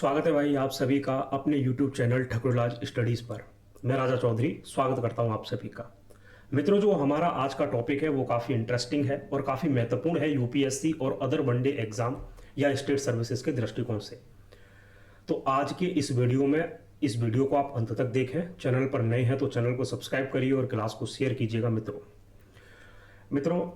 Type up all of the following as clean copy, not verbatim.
स्वागत है भाई आप सभी का अपने YouTube चैनल ठकुरराज स्टडीज़ पर। मैं राजा चौधरी स्वागत करता हूं आप सभी का। मित्रों, जो हमारा आज का टॉपिक है वो काफ़ी इंटरेस्टिंग है और काफ़ी महत्वपूर्ण है यूपीएससी और अदर वनडे एग्जाम या स्टेट सर्विसेज के दृष्टिकोण से। तो आज के इस वीडियो को आप अंत तक देखें। चैनल पर नए हैं तो चैनल को सब्सक्राइब करिए और क्लास को शेयर कीजिएगा। मित्रों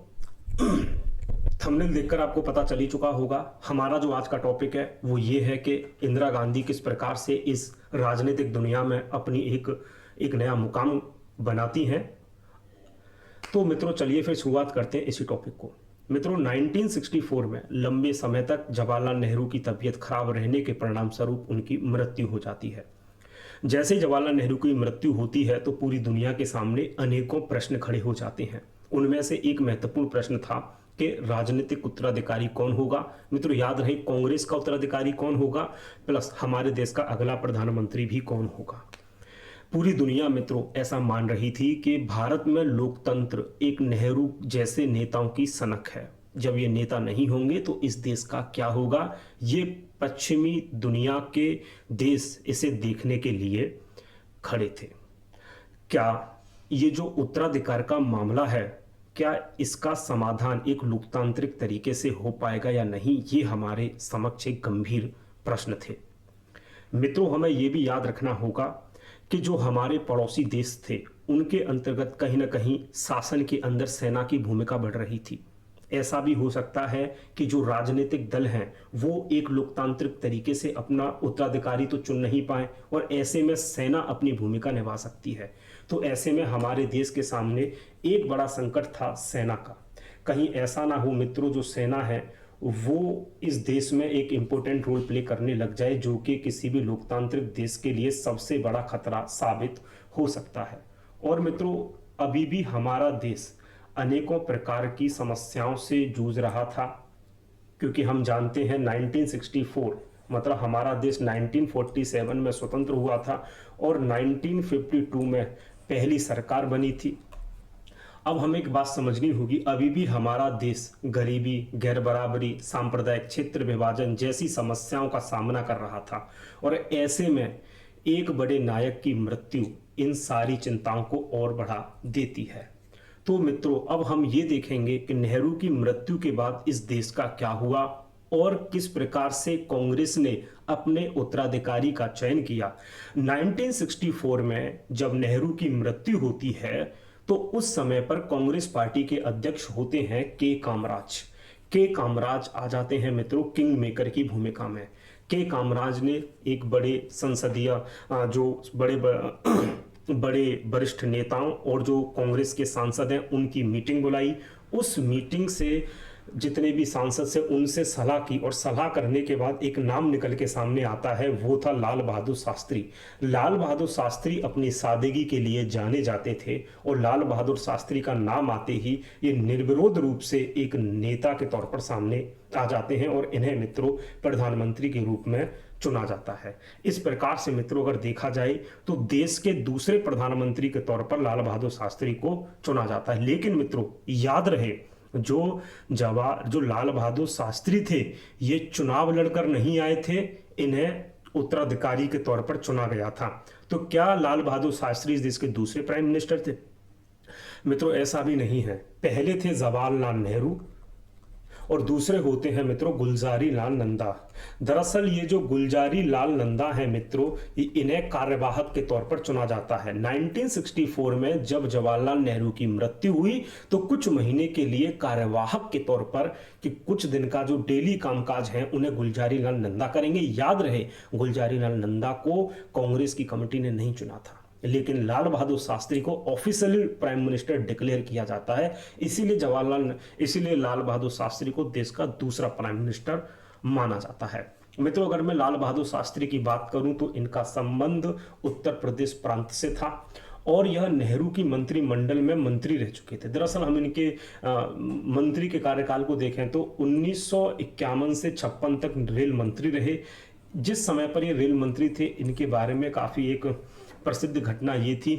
थंबनेल देखकर आपको पता चल ही चुका होगा। हमारा जो आज का टॉपिक है वो ये है कि इंदिरा गांधी किस प्रकार से इस राजनीतिक दुनिया में अपनी एक नया मुकाम बनाती हैं। तो मित्रों चलिए फिर शुरुआत करते हैं इसी टॉपिक को। मित्रों 1964 में लंबे समय तक जवाहरलाल नेहरू की तबीयत खराब रहने के परिणाम स्वरूप उनकी मृत्यु हो जाती है। जैसे ही जवाहरलाल नेहरू की मृत्यु होती है तो पूरी दुनिया के सामने अनेकों प्रश्न खड़े हो जाते हैं। उनमें से एक महत्वपूर्ण प्रश्न था कि राजनीतिक उत्तराधिकारी कौन होगा। मित्रों याद रहे, कांग्रेस का उत्तराधिकारी कौन होगा प्लस हमारे देश का अगला प्रधानमंत्री भी कौन होगा। पूरी दुनिया मित्रों ऐसा मान रही थी कि भारत में लोकतंत्र एक नेहरू जैसे नेताओं की सनक है। जब ये नेता नहीं होंगे तो इस देश का क्या होगा। ये पश्चिमी दुनिया के देश इसे देखने के लिए खड़े थे। क्या ये जो उत्तराधिकार का मामला है, क्या इसका समाधान एक लोकतांत्रिक तरीके से हो पाएगा या नहीं, ये हमारे समक्ष एक गंभीर प्रश्न थे। मित्रों हमें ये भी याद रखना होगा कि जो हमारे पड़ोसी देश थे उनके अंतर्गत कहीं ना कहीं शासन के अंदर सेना की भूमिका बढ़ रही थी। ऐसा भी हो सकता है कि जो राजनीतिक दल हैं वो एक लोकतांत्रिक तरीके से अपना उत्तराधिकारी तो चुन नहीं पाए और ऐसे में सेना अपनी भूमिका निभा सकती है। तो ऐसे में हमारे देश के सामने एक बड़ा संकट था सेना का। कहीं ऐसा ना हो मित्रों जो सेना है वो इस देश में एक इम्पोर्टेंट रोल प्ले करने लग जाए, जो कि किसी भी लोकतांत्रिक देश के लिए सबसे बड़ा खतरा साबित हो सकता है। और मित्रों अभी भी हमारा देश अनेकों प्रकार की समस्याओं से जूझ रहा था, क्योंकि हम जानते हैं 1964 मतलब हमारा देश 1947 में स्वतंत्र हुआ था और 1952 में पहली सरकार बनी थी। अब हमें एक बात समझनी होगी, अभी भी हमारा देश गरीबी, गैर बराबरी, सांप्रदायिक क्षेत्र विभाजन जैसी समस्याओं का सामना कर रहा था और ऐसे में एक बड़े नायक की मृत्यु इन सारी चिंताओं को और बढ़ा देती है। तो मित्रों अब हम ये देखेंगे कि नेहरू की मृत्यु के बाद इस देश का क्या हुआ और किस प्रकार से कांग्रेस ने अपने उत्तराधिकारी का चयन किया। 1964 में जब नेहरू की मृत्यु होती है तो उस समय पर कांग्रेस पार्टी के अध्यक्ष होते हैं के कामराज आ जाते हैं मित्रों किंग मेकर की भूमिका में। के कामराज ने एक बड़े संसदीय जो बड़े वरिष्ठ नेताओं और जो कांग्रेस के सांसद हैं उनकी मीटिंग बुलाई। उस मीटिंग से जितने भी सांसद से उनसे सलाह की और सलाह करने के बाद एक नाम निकल के सामने आता है, वो था लाल बहादुर शास्त्री। लाल बहादुर शास्त्री अपनी सादगी के लिए जाने जाते थे और लाल बहादुर शास्त्री का नाम आते ही ये निर्विरोध रूप से एक नेता के तौर पर सामने आ जाते हैं और इन्हें मित्रों प्रधानमंत्री के रूप में चुना जाता है। इस प्रकार से मित्रों अगर देखा जाए तो देश के दूसरे प्रधानमंत्री के तौर पर लाल बहादुर शास्त्री को चुना जाता है। लेकिन मित्रों याद रहे जो लाल बहादुर शास्त्री थे ये चुनाव लड़कर नहीं आए थे, इन्हें उत्तराधिकारी के तौर पर चुना गया था। तो क्या लाल बहादुर शास्त्री इस देश के दूसरे प्राइम मिनिस्टर थे? मित्रों ऐसा भी नहीं है। पहले थे जवाहरलाल नेहरू और दूसरे होते हैं मित्रों गुलजारी लाल नंदा। दरअसल ये जो गुलजारी लाल नंदा है मित्रों इन्हें कार्यवाहक के तौर पर चुना जाता है। 1964 में जब जवाहरलाल नेहरू की मृत्यु हुई तो कुछ महीने के लिए कार्यवाहक के तौर पर कि कुछ दिन का जो डेली कामकाज है उन्हें गुलजारी लाल नंदा करेंगे। याद रहे गुलजारी लाल नंदा को कांग्रेस की कमेटी ने नहीं चुना था, लेकिन लाल बहादुर शास्त्री को ऑफिशियली प्राइम मिनिस्टर डिक्लेयर किया जाता है। इसीलिए लाल बहादुर शास्त्री को देश का दूसरा प्राइम मिनिस्टर माना जाता है। मित्रों अगर मैं लाल बहादुर शास्त्री की बात करूं तो इनका संबंध उत्तर प्रदेश प्रांत से था और यह नेहरू की मंत्रिमंडल में मंत्री रह चुके थे। दरअसल हम इनके मंत्री के कार्यकाल को देखें तो 1951 से 56 तक रेल मंत्री रहे। जिस समय पर ये रेल मंत्री थे इनके बारे में काफ़ी एक प्रसिद्ध घटना ये थी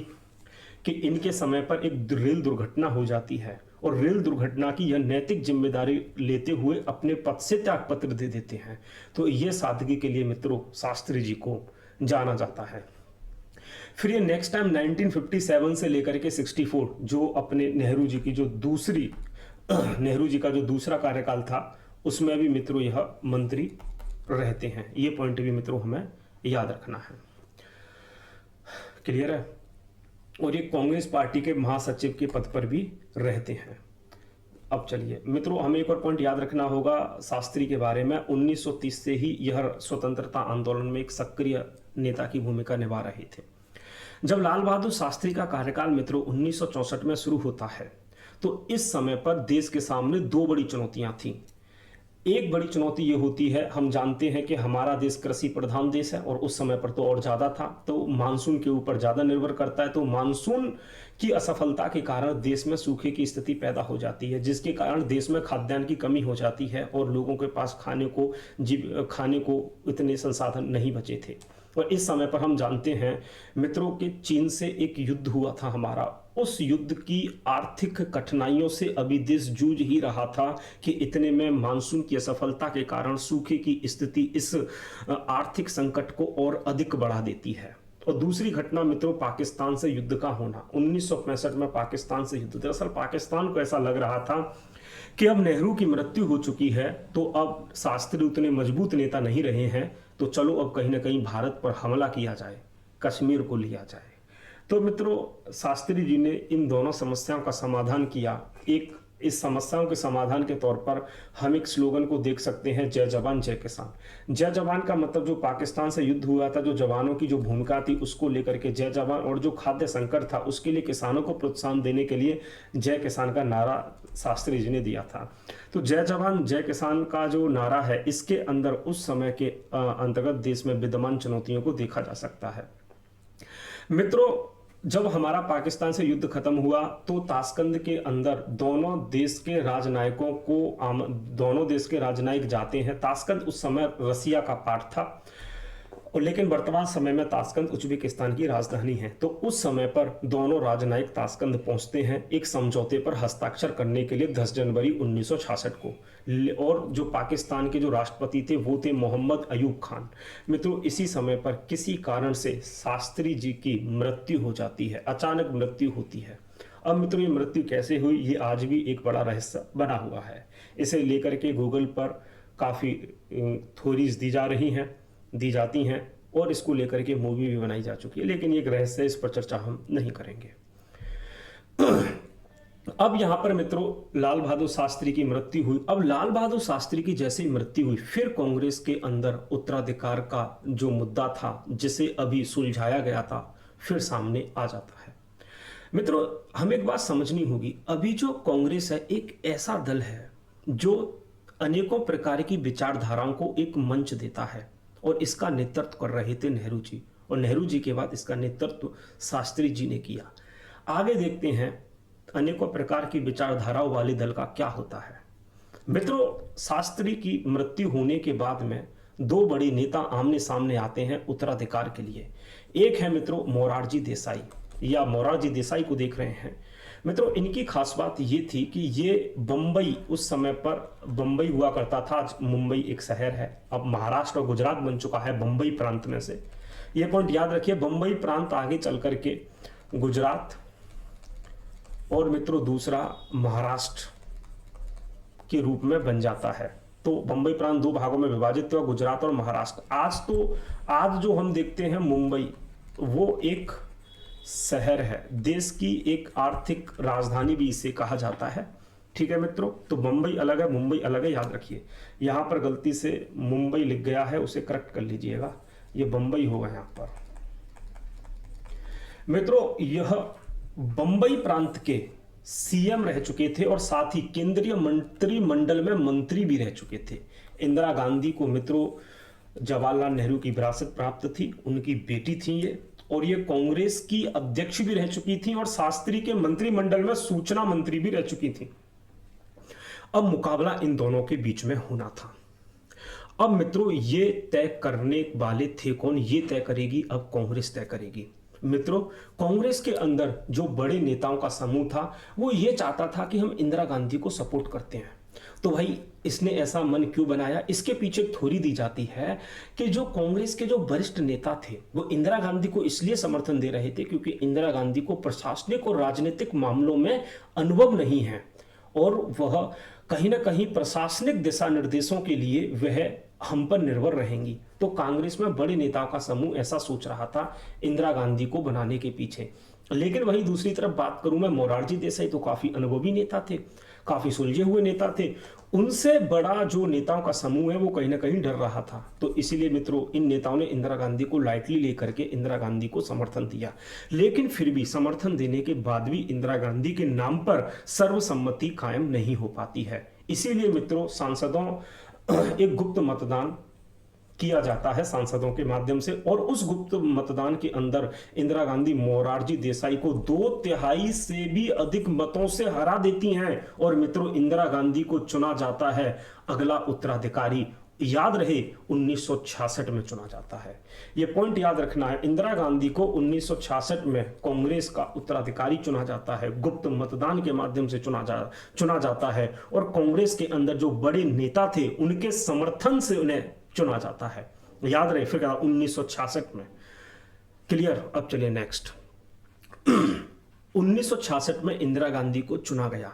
कि इनके समय पर एक रेल दुर्घटना हो जाती है और रेल दुर्घटना की यह नैतिक जिम्मेदारी लेते हुए अपने पद से त्यागपत्र दे देते हैं। तो ये सादगी के लिए मित्रों शास्त्री जी को जाना जाता है। फिर ये नेक्स्ट टाइम 1957 से लेकर के 64 जो अपने नेहरू जी की जो दूसरी नेहरू जी का जो दूसरा कार्यकाल था उसमें भी मित्रों यह मंत्री रहते हैं। ये पॉइंट भी मित्रों हमें याद रखना है। क्लियर है। और ये कांग्रेस पार्टी के महासचिव के पद पर भी रहते हैं। अब चलिए मित्रों, हमें एक और पॉइंट याद रखना होगा शास्त्री के बारे में। 1930 से ही यह स्वतंत्रता आंदोलन में एक सक्रिय नेता की भूमिका निभा रहे थे। जब लाल बहादुर शास्त्री का कार्यकाल मित्रों 1964 में शुरू होता है तो इस समय पर देश के सामने दो बड़ी चुनौतियां थीं। एक बड़ी चुनौती ये होती है, हम जानते हैं कि हमारा देश कृषि प्रधान देश है और उस समय पर तो और ज़्यादा था, तो मानसून के ऊपर ज़्यादा निर्भर करता है। तो मानसून की असफलता के कारण देश में सूखे की स्थिति पैदा हो जाती है, जिसके कारण देश में खाद्यान्न की कमी हो जाती है और लोगों के पास खाने को इतने संसाधन नहीं बचे थे। और इस समय पर हम जानते हैं मित्रों कि चीन से एक युद्ध हुआ था हमारा। उस युद्ध की आर्थिक कठिनाइयों से अभी देश जूझ ही रहा था कि इतने में मानसून की असफलता के कारण सूखे की स्थिति इस आर्थिक संकट को और अधिक बढ़ा देती है। और दूसरी घटना मित्रों पाकिस्तान से युद्ध का होना। 1965 में पाकिस्तान से युद्ध। दरअसल पाकिस्तान को ऐसा लग रहा था कि अब नेहरू की मृत्यु हो चुकी है, तो अब शास्त्री उतने मजबूत नेता नहीं रहे हैं, तो चलो अब कहीं ना कहीं भारत पर हमला किया जाए, कश्मीर को लिया जाए। तो मित्रों शास्त्री जी ने इन दोनों समस्याओं का समाधान किया। इस समस्याओं के समाधान के तौर पर हम एक स्लोगन को देख सकते हैं, जय जवान जय किसान। जय जवान का मतलब जो पाकिस्तान से युद्ध हुआ था, जो जवानों की जो भूमिका थी उसको लेकर के जय जवान, और जो खाद्य संकट था उसके लिए किसानों को प्रोत्साहन देने के लिए जय किसान का नारा शास्त्री जी ने दिया था। तो जय जवान जय किसान का जो नारा है, इसके अंदर उस समय के अंतर्गत देश में विद्यमान चुनौतियों को देखा जा सकता है। मित्रों जब हमारा पाकिस्तान से युद्ध खत्म हुआ तो ताशकंद के अंदर दोनों देश के राजनायक जाते हैं। ताशकंद उस समय रसिया का पार्ट था, और लेकिन वर्तमान समय में ताशकंद उज्बेकिस्तान की राजधानी है। तो उस समय पर दोनों राजनायक ताशकंद पहुंचते हैं एक समझौते पर हस्ताक्षर करने के लिए 10 जनवरी 1966 को। और जो पाकिस्तान के जो राष्ट्रपति थे वो थे मोहम्मद अयूब खान। मित्रों इसी समय पर किसी कारण से शास्त्री जी की मृत्यु हो जाती है, अचानक मृत्यु होती है। अब मित्रों ये मृत्यु कैसे हुई, ये आज भी एक बड़ा रहस्य बना हुआ है। इसे लेकर के गूगल पर काफ़ी थ्योरीज दी जाती हैं और इसको लेकर के मूवी भी बनाई जा चुकी है, लेकिन ये एक रहस्य है, इस पर चर्चा हम नहीं करेंगे। अब यहाँ पर मित्रों लाल बहादुर शास्त्री की मृत्यु हुई। अब लाल बहादुर शास्त्री की जैसे ही मृत्यु हुई, फिर कांग्रेस के अंदर उत्तराधिकार का जो मुद्दा था जिसे अभी सुलझाया गया था, फिर सामने आ जाता है। मित्रों हमें एक बात समझनी होगी, अभी जो कांग्रेस है एक ऐसा दल है जो अनेकों प्रकार की विचारधाराओं को एक मंच देता है, और इसका नेतृत्व कर रहे थे नेहरू जी, और नेहरू जी के बाद इसका नेतृत्व शास्त्री जी ने किया। आगे देखते हैं अनेकों प्रकार की विचारधाराओं वाले दल का क्या होता है। मित्रों शास्त्री की मृत्यु होने के बाद में दो बड़े नेता आमने सामने आते हैं उत्तराधिकार के लिए। एक है मित्रों मोरारजी देसाई, या मोरारजी देसाई को देख रहे हैं। मित्रों इनकी खास बात ये थी कि ये बम्बई, उस समय पर बम्बई हुआ करता था, आज मुंबई एक शहर है, अब महाराष्ट्र और गुजरात बन चुका है बम्बई प्रांत में से। ये पॉइंट याद रखिए, बम्बई प्रांत आगे चल करके गुजरात और मित्रों दूसरा महाराष्ट्र के रूप में बन जाता है। तो बम्बई प्रांत दो भागों में विभाजित हुआ, गुजरात और महाराष्ट्र। आज जो हम देखते हैं मुंबई, वो एक शहर है, देश की एक आर्थिक राजधानी भी इसे कहा जाता है। ठीक है मित्रों, तो बम्बई अलग है, मुंबई अलग है, याद रखिए। यहाँ पर गलती से मुंबई लिख गया है, उसे करेक्ट कर लीजिएगा, ये बम्बई होगा यहाँ पर। मित्रों यह बम्बई प्रांत के सीएम रह चुके थे और साथ ही केंद्रीय मंत्रिमंडल में मंत्री भी रह चुके थे। इंदिरा गांधी को मित्रों जवाहरलाल नेहरू की विरासत प्राप्त थी, उनकी बेटी थी ये, और ये कांग्रेस की अध्यक्ष भी रह चुकी थी और शास्त्री के मंत्रिमंडल में सूचना मंत्री भी रह चुकी थी। अब मुकाबला इन दोनों के बीच में होना था। अब मित्रों ये तय करने वाले थे कौन, ये तय करेगी अब कांग्रेस तय करेगी। मित्रों, कांग्रेस के अंदर जो बड़े नेताओं का समूह था वो ये चाहता था कि हम इंदिरा गांधी को सपोर्ट करते हैं। तो भाई इसने ऐसा मन क्यों बनाया, इसके पीछे थ्योरी दी जाती है कि जो कांग्रेस के जो वरिष्ठ नेता थे वो इंदिरा गांधी को इसलिए समर्थन दे रहे थे क्योंकि इंदिरा गांधी को प्रशासनिक और राजनीतिक मामलों में अनुभव नहीं है और वह कहीं ना कहीं प्रशासनिक दिशा निर्देशों के लिए वह हम पर निर्भर रहेंगी। तो कांग्रेस में बड़े नेताओं का समूह ऐसा सोच रहा था इंदिरा गांधी को बनाने के पीछे। लेकिन वही दूसरी तरफ बात करूं मैं, मोरारजी देसाई तो काफी अनुभवी नेता थे, काफी सुलझे हुए नेता थे। उनसे बड़ा जो नेताओं का समूह है वो कहीं ना कहीं डर रहा था। तो इसीलिए मित्रों इन नेताओं ने इंदिरा गांधी को लाइटली लेकर के इंदिरा गांधी को समर्थन दिया। लेकिन फिर भी समर्थन देने के बाद भी इंदिरा गांधी के नाम पर सर्वसम्मति कायम नहीं हो पाती है। इसीलिए मित्रों सांसदों एक गुप्त मतदान किया जाता है सांसदों के माध्यम से और उस गुप्त मतदान के अंदर इंदिरा गांधी मोरारजी देसाई को 2/3 से भी अधिक मतों से हरा देती हैं और मित्रों इंदिरा गांधी को चुना जाता है अगला उत्तराधिकारी। याद रहे 1966 में चुना जाता है, यह पॉइंट याद रखना है। इंदिरा गांधी को 1966 में कांग्रेस का उत्तराधिकारी चुना जाता है, गुप्त मतदान के माध्यम से चुना जाता है और कांग्रेस के अंदर जो बड़े नेता थे उनके समर्थन से उन्हें चुना जाता है। याद रहे फिर 1966 में। क्लियर। अब चलिए नेक्स्ट। 1966 में इंदिरा गांधी को चुना गया।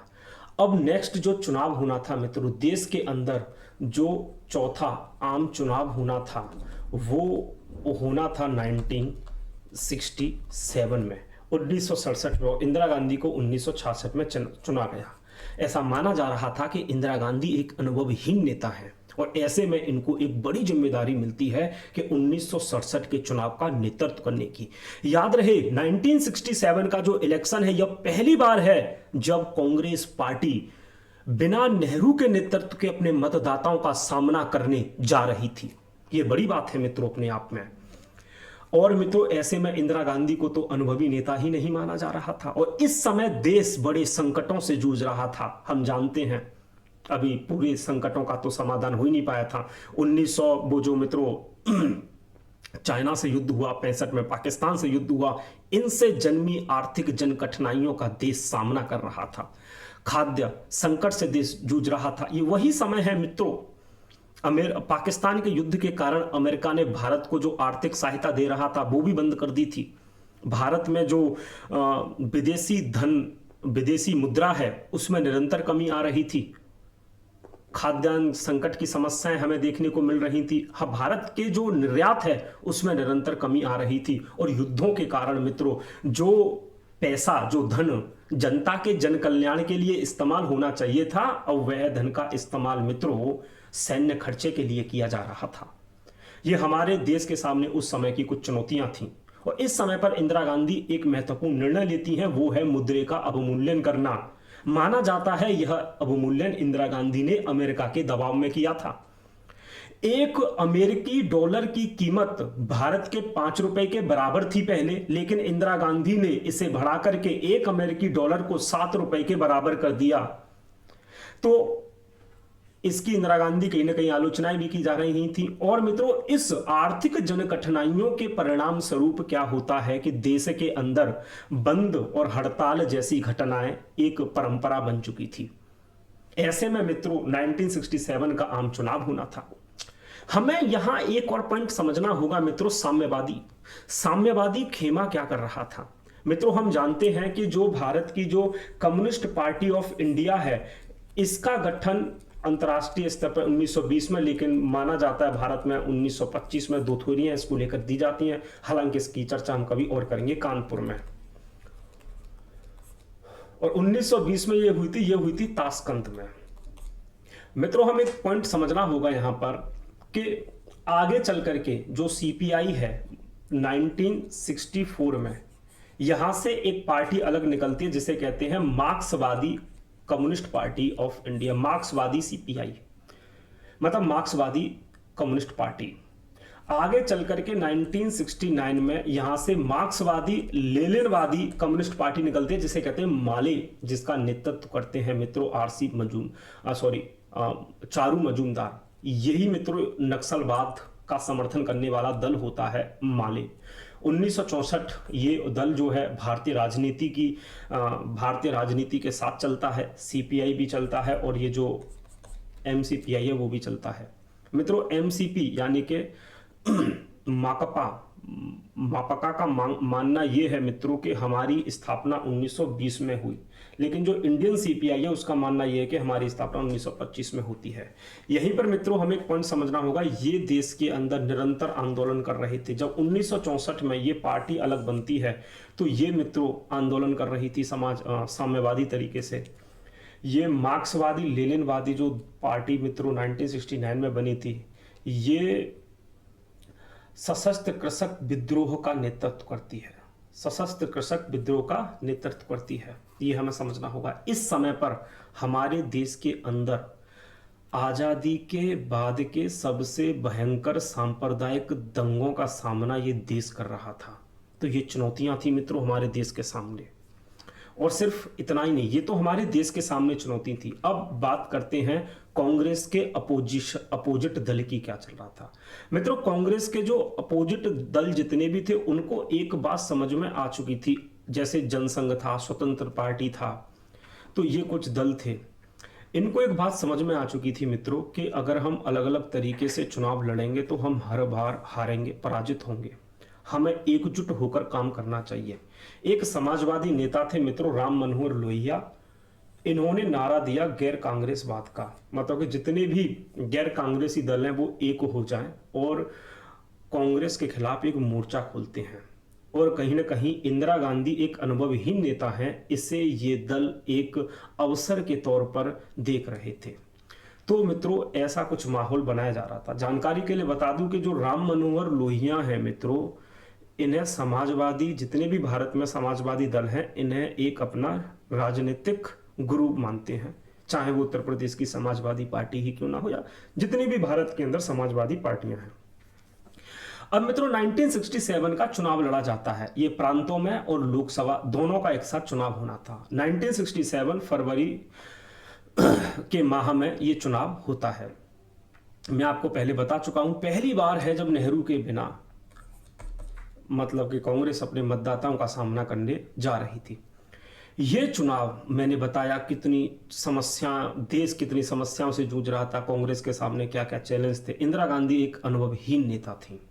अब नेक्स्ट जो चुनाव होना था मित्रों, देश के अंदर जो चौथा आम चुनाव होना था वो होना था 1967 में। 1967 में इंदिरा गांधी को 1966 में चुना गया। ऐसा माना जा रहा था कि इंदिरा गांधी एक अनुभवहीन नेता है और ऐसे में इनको एक बड़ी जिम्मेदारी मिलती है कि 1967 के चुनाव का नेतृत्व करने की। याद रहे 1967 का जो इलेक्शन है यह पहली बार है जब कांग्रेस पार्टी बिना नेहरू के नेतृत्व के अपने मतदाताओं का सामना करने जा रही थी। यह बड़ी बात है मित्रों अपने आप में। और मित्रों ऐसे में इंदिरा गांधी को तो अनुभवी नेता ही नहीं माना जा रहा था और इस समय देश बड़े संकटों से जूझ रहा था। हम जानते हैं अभी पूरे संकटों का तो समाधान हो ही नहीं पाया था। 1900 वो जो मित्रों चाइना से युद्ध हुआ, 65 में पाकिस्तान से युद्ध हुआ, इनसे जन्मी आर्थिक जन कठिनाइयों का देश सामना कर रहा था। खाद्य संकट से देश जूझ रहा था। ये वही समय है मित्रों, पाकिस्तान के युद्ध के कारण अमेरिका ने भारत को जो आर्थिक सहायता दे रहा था वो भी बंद कर दी थी। भारत में जो विदेशी मुद्रा है उसमें निरंतर कमी आ रही थी। खाद्यान्न संकट की समस्याएं हमें देखने को मिल रही थी। हाँ, भारत के जो निर्यात है उसमें निरंतर कमी आ रही थी और युद्धों के कारण मित्रों जो पैसा, जो धन जनता के जन कल्याण के लिए इस्तेमाल होना चाहिए था और वह धन का इस्तेमाल मित्रों सैन्य खर्चे के लिए किया जा रहा था। यह हमारे देश के सामने उस समय की कुछ चुनौतियां थीं और इस समय पर इंदिरा गांधी एक महत्वपूर्ण निर्णय लेती हैं, वो है मुद्रे का अवमूल्यन करना। माना जाता है यह अवमूल्यन इंदिरा गांधी ने अमेरिका के दबाव में किया था। एक अमेरिकी डॉलर की कीमत भारत के 5 रुपए के बराबर थी पहले, लेकिन इंदिरा गांधी ने इसे बढ़ा करके एक अमेरिकी डॉलर को 7 रुपए के बराबर कर दिया। तो इसकी इंदिरा गांधी कहीं ना कहीं आलोचनाएं भी की जा रही थी। और मित्रों इस आर्थिक जन कठिनाइयों के परिणाम स्वरूप क्या होता है कि देश के अंदर बंद और हड़ताल जैसी घटनाएं एक परंपरा बन चुकी थी। ऐसे में मित्रों 1967 का आम चुनाव होना था। हमें यहां एक और पॉइंट समझना होगा मित्रों, साम्यवादी खेमा क्या कर रहा था। मित्रों हम जानते हैं कि जो भारत की जो कम्युनिस्ट पार्टी ऑफ इंडिया है इसका गठन अंतर्राष्ट्रीय स्तर पर 1920 में, लेकिन माना जाता है भारत में 1925 में। दो थ्योरियां इसको लेकर दी जाती हैं, हालांकि इसकी चर्चा हम कभी और करेंगे कानपुर में। और 1920 में ये हुई थी ताशकंद में। मित्रों हम एक पॉइंट समझना होगा यहां पर कि आगे चल करके जो सीपीआई है 1964 में यहां से एक पार्टी अलग निकलती है जिसे कहते हैं मार्क्सवादी कम्युनिस्ट पार्टी ऑफ इंडिया, मार्क्सवादी सीपीआई, मतलब मार्क्सवादी कम्युनिस्ट पार्टी। आगे चल करके 1969 में यहां से मार्क्सवादी लेनिनवादी कम्युनिस्ट पार्टी निकलती है जिसे कहते हैं माले, जिसका नेतृत्व करते हैं मित्रों चारू मजूमदार। यही मित्रों नक्सलवाद का समर्थन करने वाला दल होता है माले। 1964 ये दल जो है भारतीय राजनीति के साथ चलता है। सीपीआई भी चलता है और ये जो एमसीपीआई है वो भी चलता है। मित्रों, एमसीपी यानी कि माकपा का मानना ये है मित्रों कि हमारी स्थापना 1920 में हुई, लेकिन जो इंडियन सीपीआई है उसका मानना ये है कि हमारी स्थापना 1925 में होती है। यहीं पर मित्रों हमें एक पॉइंट समझना होगा, ये देश के अंदर निरंतर आंदोलन कर रहे थे। जब 1964 में ये पार्टी अलग बनती है तो ये मित्रों आंदोलन कर रही थी साम्यवादी तरीके से। ये मार्क्सवादी लेनिनवादी जो पार्टी मित्रों 1969 में बनी थी, ये सशस्त्र कृषक विद्रोह का नेतृत्व करती है। सशस्त्र कृषक विद्रोह का नेतृत्व करती है, ये हमें समझना होगा। इस समय पर हमारे देश के अंदर आजादी के बाद के सबसे भयंकर सांप्रदायिक दंगों का सामना ये देश कर रहा था। तो ये चुनौतियां थी मित्रों हमारे देश के सामने। और सिर्फ इतना ही नहीं, ये तो हमारे देश के सामने चुनौती थी। अब बात करते हैं कांग्रेस के अपोजिट दल की क्या चल रहा था। मित्रों, कांग्रेस के जो अपोजिट दल जितने भी थे उनको एक बात समझ में आ चुकी थी, जैसे जनसंघ था, स्वतंत्र पार्टी था, तो ये कुछ दल थे। इनको एक बात समझ में आ चुकी थी मित्रों कि अगर हम अलग अलग तरीके से चुनाव लड़ेंगे तो हम हर बार हारेंगे, पराजित होंगे। हमें एकजुट होकर काम करना चाहिए। एक समाजवादी नेता थे मित्रों राम मनोहर लोहिया, इन्होंने नारा दिया गैर कांग्रेसवाद का, मतलब कि जितने भी गैर कांग्रेसी दल हैं वो एक हो जाएं और कांग्रेस के खिलाफ एक मोर्चा खोलते हैं। और कहीं ना कहीं इंदिरा गांधी एक अनुभवहीन नेता हैं, इसे ये दल एक अवसर के तौर पर देख रहे थे। तो मित्रों ऐसा कुछ माहौल बनाया जा रहा था। जानकारी के लिए बता दूं कि जो राम मनोहर लोहिया हैं मित्रों, इन्हें समाजवादी, जितने भी भारत में समाजवादी दल हैं, इन्हें एक अपना राजनीतिक गुरु मानते हैं, चाहे वो उत्तर प्रदेश की समाजवादी पार्टी ही क्यों ना हो या जितनी भी भारत के अंदर समाजवादी पार्टियां हैं। अब मित्रों 1967 का चुनाव लड़ा जाता है। ये प्रांतों में और लोकसभा दोनों का एक साथ चुनाव होना था। 1967 फरवरी के माह में ये चुनाव होता है। मैं आपको पहले बता चुका हूं, पहली बार है जब नेहरू के बिना मतलब कि कांग्रेस अपने मतदाताओं का सामना करने जा रही थी। ये चुनाव मैंने बताया कितनी समस्या, देश कितनी समस्याओं से जूझ रहा था, कांग्रेस के सामने क्या क्या चैलेंज थे। इंदिरा गांधी एक अनुभवहीन नेता थी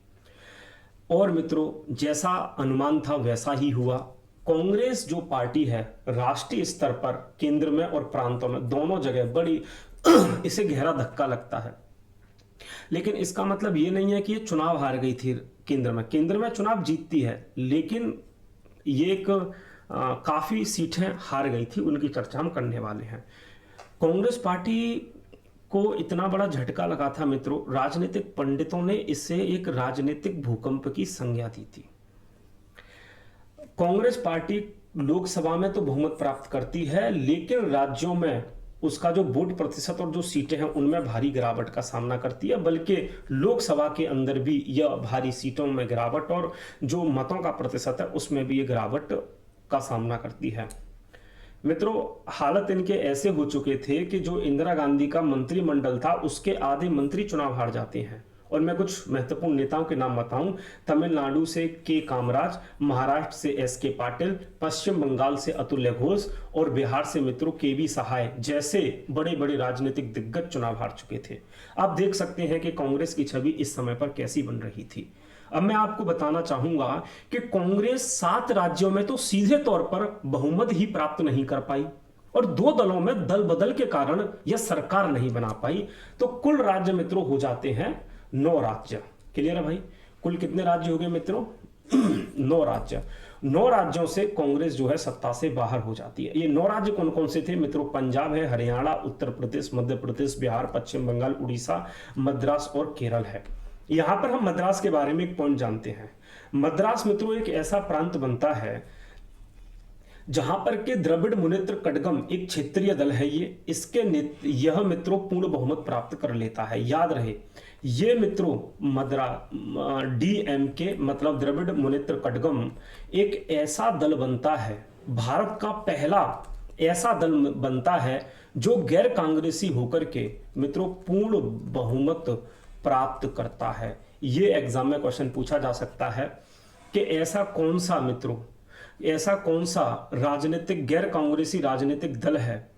और मित्रों जैसा अनुमान था वैसा ही हुआ। कांग्रेस जो पार्टी है राष्ट्रीय स्तर पर, केंद्र में और प्रांतों में, दोनों जगह बड़ी इसे गहरा धक्का लगता है। लेकिन इसका मतलब ये नहीं है कि ये चुनाव हार गई थी। केंद्र में चुनाव जीतती है, लेकिन ये एक काफी सीटें हार गई थी, उनकी चर्चा हम करने वाले हैं। कांग्रेस पार्टी को इतना बड़ा झटका लगा था मित्रों, राजनीतिक पंडितों ने इसे एक राजनीतिक भूकंप की संज्ञा दी थी। कांग्रेस पार्टी लोकसभा में तो बहुमत प्राप्त करती है, लेकिन राज्यों में उसका जो वोट प्रतिशत और जो सीटें हैं उनमें भारी गिरावट का सामना करती है। बल्कि लोकसभा के अंदर भी यह भारी सीटों में गिरावट और जो मतों का प्रतिशत है उसमें भी ये गिरावट का सामना करती है। मित्रों हालत इनके ऐसे हो चुके थे कि जो इंदिरा गांधी का मंत्रिमंडल था उसके आधे मंत्री चुनाव हार जाते हैं। और मैं कुछ महत्वपूर्ण नेताओं के नाम बताऊं, तमिलनाडु से के कामराज, महाराष्ट्र से एस.के. पाटिल, पश्चिम बंगाल से अतुल्य घोष और बिहार से मित्रों के.वी. सहाय जैसे बड़े बड़े राजनीतिक दिग्गज चुनाव हार चुके थे। आप देख सकते हैं कि कांग्रेस की छवि इस समय पर कैसी बन रही थी। अब मैं आपको बताना चाहूंगा कि कांग्रेस 7 राज्यों में तो सीधे तौर पर बहुमत ही प्राप्त नहीं कर पाई और 2 दलों में दल बदल के कारण यह सरकार नहीं बना पाई। तो कुल राज्य मित्रों हो जाते हैं 9 राज्य। क्लियर है भाई? कुल कितने राज्य हो गए मित्रों? 9 राज्य। 9 राज्यों से कांग्रेस जो है सत्ता से बाहर हो जाती है। ये 9 राज्य कौन कौन से थे मित्रों? पंजाब है, हरियाणा, उत्तर प्रदेश, मध्य प्रदेश, बिहार, पश्चिम बंगाल, उड़ीसा, मद्रास और केरल है। यहां पर हम मद्रास के बारे में एक पॉइंट जानते हैं। मद्रास मित्रों एक ऐसा प्रांत बनता है जहां पर के द्रविड़ मुनेत्र कड़गम एक क्षेत्रीय दल है। यह मित्रों पूर्ण बहुमत प्राप्त कर लेता है। याद रहे ये मित्रों डीएमके मतलब द्रविड़ मुनेत्र कड़गम एक ऐसा दल बनता है, भारत का पहला ऐसा दल बनता है जो गैर कांग्रेसी होकर के मित्रों पूर्ण बहुमत प्राप्त करता है। ये एग्जाम में क्वेश्चन पूछा जा सकता है कि ऐसा कौन सा राजनीतिक गैर कांग्रेसी राजनीतिक दल है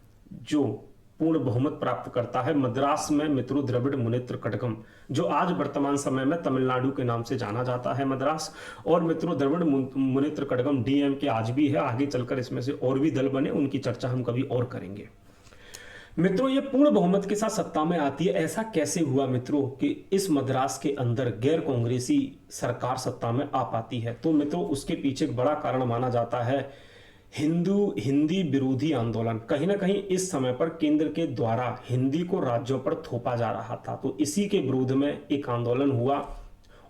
जो पूर्ण बहुमत प्राप्त करता है मद्रास में मित्रों द्रविड़ मुनेत्र कड़गम, जो आज वर्तमान समय में तमिलनाडु के नाम से जाना जाता है मद्रास। और मित्रों द्रविड़ मुनेत्र कड़गम डीएमके आज भी है, आगे चलकर इसमें से और भी दल बने, उनकी चर्चा हम कभी और करेंगे। मित्रों ये पूर्ण बहुमत के साथ सत्ता में आती है। ऐसा कैसे हुआ मित्रों कि इस मद्रास के अंदर गैर कांग्रेसी सरकार सत्ता में आ पाती है? तो मित्रों उसके पीछे एक बड़ा कारण माना जाता है हिंदी विरोधी आंदोलन। कहीं ना कहीं इस समय पर केंद्र के द्वारा हिंदी को राज्यों पर थोपा जा रहा था, तो इसी के विरोध में एक आंदोलन हुआ